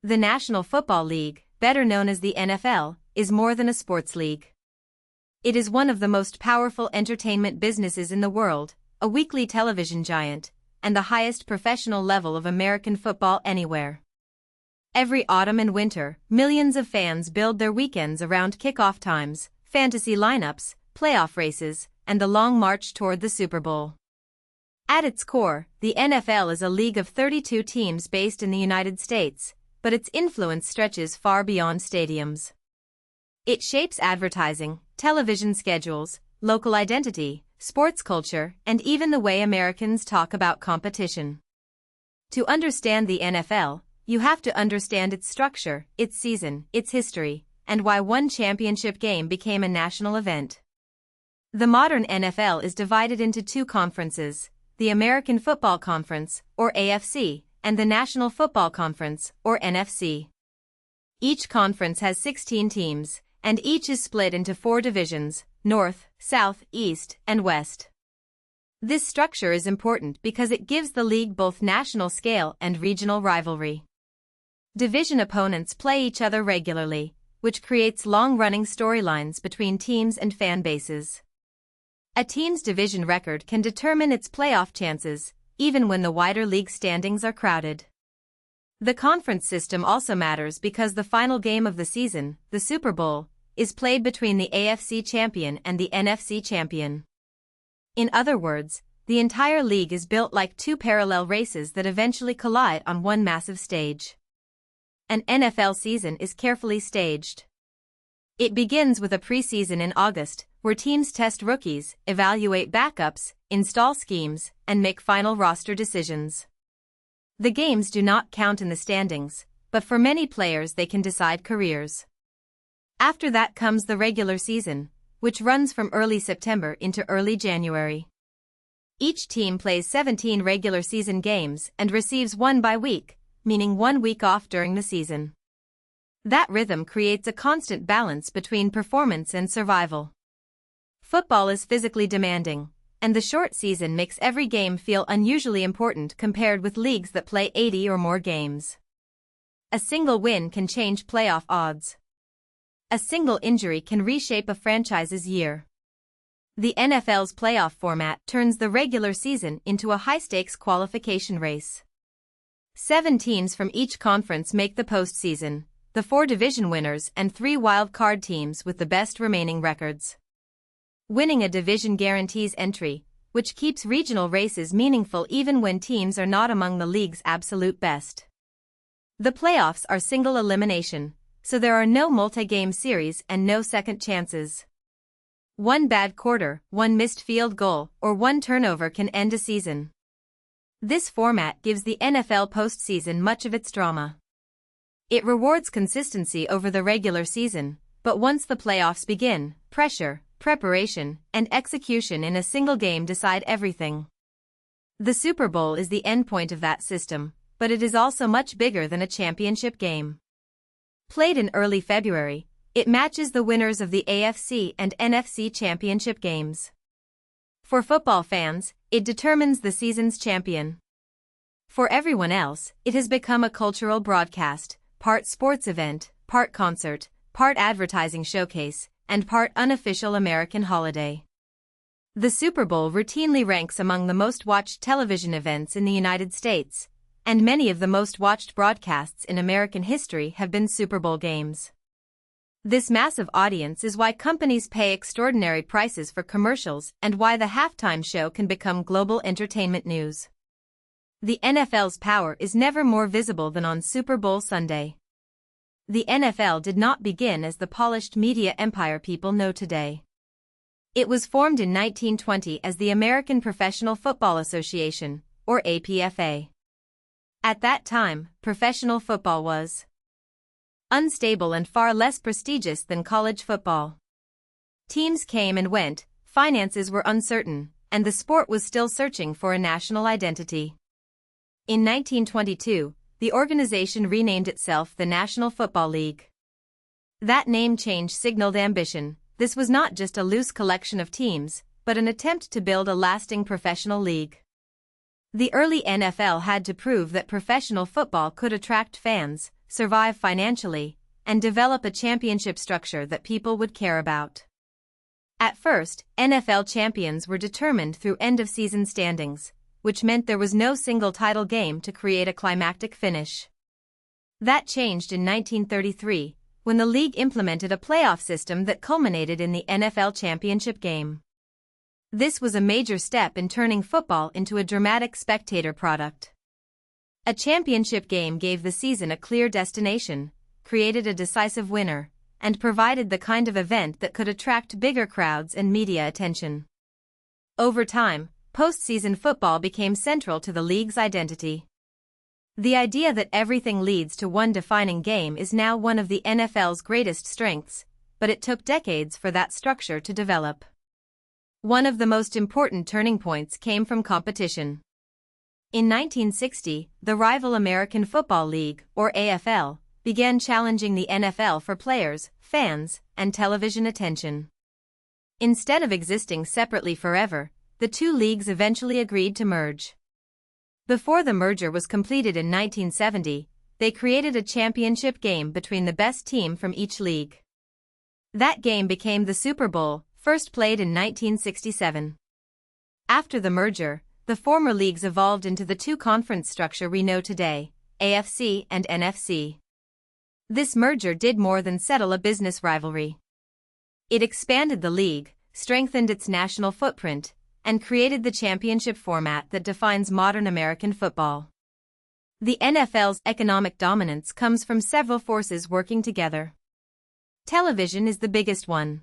The National Football League, better known as the NFL, is more than a sports league. It is one of the most powerful entertainment businesses in the world, a weekly television giant, and the highest professional level of American football anywhere. Every autumn and winter, millions of fans build their weekends around kickoff times, fantasy lineups, playoff races, and the long march toward the Super Bowl. At its core, the NFL is a league of 32 teams based in the United States, but its influence stretches far beyond stadiums. It shapes advertising, television schedules, local identity, sports culture, and even the way Americans talk about competition. To understand the NFL, you have to understand its structure, its season, its history, and why one championship game became a national event. The modern NFL is divided into two conferences, the American Football Conference, or AFC, and the National Football Conference, or NFC. Each conference has 16 teams, and each is split into 4 divisions, North, South, East, and West. This structure is important because it gives the league both national scale and regional rivalry. Division opponents play each other regularly, which creates long-running storylines between teams and fan bases. A team's division record can determine its playoff chances, even when the wider league standings are crowded. The conference system also matters because the final game of the season, the Super Bowl, is played between the AFC champion and the NFC champion. In other words, the entire league is built like two parallel races that eventually collide on one massive stage. An NFL season is carefully staged. It begins with a preseason in August, where teams test rookies, evaluate backups, install schemes, and make final roster decisions. The games do not count in the standings, but for many players they can decide careers. After that comes the regular season, which runs from early September into early January. Each team plays 17 regular season games and receives one bye week, meaning 1 week off during the season. That rhythm creates a constant balance between performance and survival. Football is physically demanding, and the short season makes every game feel unusually important compared with leagues that play 80 or more games. A single win can change playoff odds. A single injury can reshape a franchise's year. The NFL's playoff format turns the regular season into a high-stakes qualification race. 7 teams from each conference make the postseason, the 4 division winners and 3 wild-card teams with the best remaining records. Winning a division guarantees entry, which keeps regional races meaningful even when teams are not among the league's absolute best. The playoffs are single elimination, so there are no multi-game series and no second chances. One bad quarter, one missed field goal, or one turnover can end a season. This format gives the NFL postseason much of its drama. It rewards consistency over the regular season, but once the playoffs begin, pressure, preparation, and execution in a single game decide everything. The Super Bowl is the endpoint of that system, but it is also much bigger than a championship game. Played in early February, it matches the winners of the AFC and NFC championship games. For football fans, it determines the season's champion. For everyone else, it has become a cultural broadcast, part sports event, part concert, part advertising showcase, and part unofficial American holiday. The Super Bowl routinely ranks among the most watched television events in the United States, and many of the most watched broadcasts in American history have been Super Bowl games. This massive audience is why companies pay extraordinary prices for commercials and why the halftime show can become global entertainment news. The NFL's power is never more visible than on Super Bowl Sunday. The NFL did not begin as the polished media empire people know today. It was formed in 1920 as the American Professional Football Association, or APFA. At that time, professional football was unstable and far less prestigious than college football. Teams came and went, finances were uncertain, and the sport was still searching for a national identity. In 1922, the organization renamed itself the National Football League. That name change signaled ambition. This was not just a loose collection of teams, but an attempt to build a lasting professional league. The early NFL had to prove that professional football could attract fans, survive financially, and develop a championship structure that people would care about. At first, NFL champions were determined through end-of-season standings, which meant there was no single title game to create a climactic finish. That changed in 1933, when the league implemented a playoff system that culminated in the NFL championship game. This was a major step in turning football into a dramatic spectator product. A championship game gave the season a clear destination, created a decisive winner, and provided the kind of event that could attract bigger crowds and media attention. Over time, postseason football became central to the league's identity. The idea that everything leads to one defining game is now one of the NFL's greatest strengths, but it took decades for that structure to develop. One of the most important turning points came from competition. In 1960, the rival American Football League, or AFL, began challenging the NFL for players, fans, and television attention. Instead of existing separately forever, the two leagues eventually agreed to merge. Before the merger was completed in 1970, they created a championship game between the best team from each league. That game became the Super Bowl, first played in 1967. After the merger, the former leagues evolved into the two-conference structure we know today, AFC and NFC. This merger did more than settle a business rivalry. It expanded the league, strengthened its national footprint, and created the championship format that defines modern American football. The NFL's economic dominance comes from several forces working together. Television is the biggest one.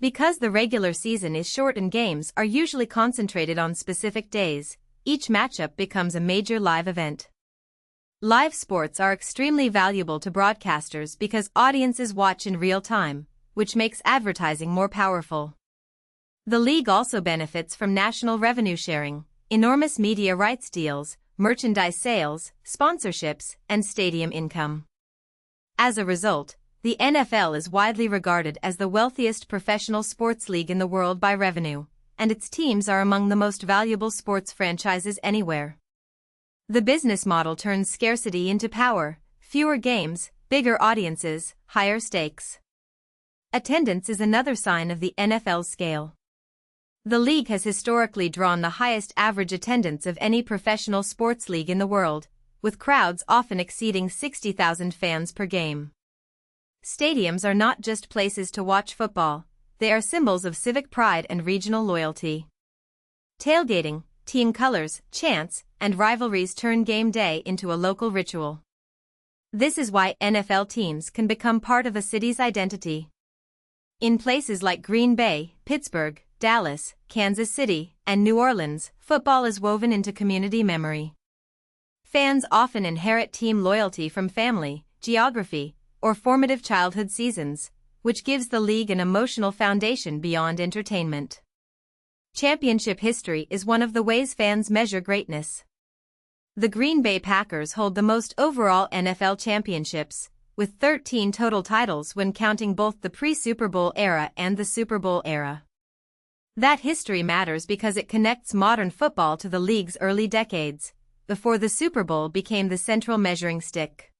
Because the regular season is short and games are usually concentrated on specific days, each matchup becomes a major live event. Live sports are extremely valuable to broadcasters because audiences watch in real time, which makes advertising more powerful. The league also benefits from national revenue sharing, enormous media rights deals, merchandise sales, sponsorships, and stadium income. As a result, the NFL is widely regarded as the wealthiest professional sports league in the world by revenue, and its teams are among the most valuable sports franchises anywhere. The business model turns scarcity into power: fewer games, bigger audiences, higher stakes. Attendance is another sign of the NFL's scale. The league has historically drawn the highest average attendance of any professional sports league in the world, with crowds often exceeding 60,000 fans per game. Stadiums are not just places to watch football, they are symbols of civic pride and regional loyalty. Tailgating, team colors, chants, and rivalries turn game day into a local ritual. This is why NFL teams can become part of a city's identity. In places like Green Bay, Pittsburgh, Dallas, Kansas City, and New Orleans, football is woven into community memory. Fans often inherit team loyalty from family, geography, or formative childhood seasons, which gives the league an emotional foundation beyond entertainment. Championship history is one of the ways fans measure greatness. The Green Bay Packers hold the most overall NFL championships, with 13 total titles when counting both the pre-Super Bowl era and the Super Bowl era. That history matters because it connects modern football to the league's early decades, before the Super Bowl became the central measuring stick.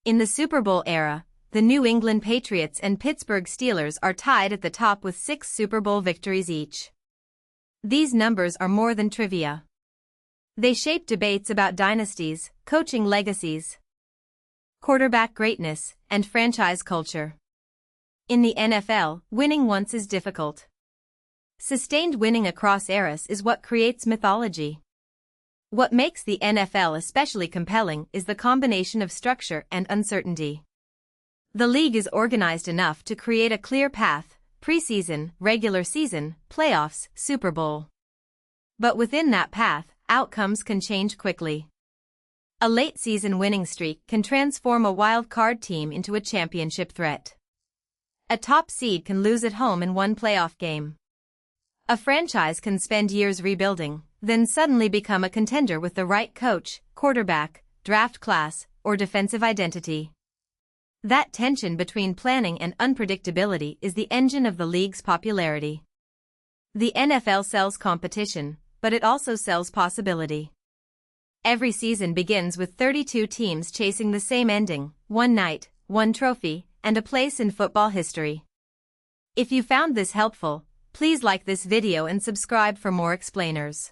In the Super Bowl era, the New England Patriots and Pittsburgh Steelers are tied at the top with 6 Super Bowl victories each. These numbers are more than trivia. They shape debates about dynasties, coaching legacies, quarterback greatness, and franchise culture. In the NFL, winning once is difficult. Sustained winning across eras is what creates mythology. What makes the NFL especially compelling is the combination of structure and uncertainty. The league is organized enough to create a clear path: preseason, regular season, playoffs, Super Bowl. But within that path, outcomes can change quickly. A late-season winning streak can transform a wild-card team into a championship threat. A top seed can lose at home in one playoff game. A franchise can spend years rebuilding, then suddenly become a contender with the right coach, quarterback, draft class, or defensive identity. That tension between planning and unpredictability is the engine of the league's popularity. The NFL sells competition, but it also sells possibility. Every season begins with 32 teams chasing the same ending: one night, one trophy, and a place in football history. If you found this helpful, please like this video and subscribe for more explainers.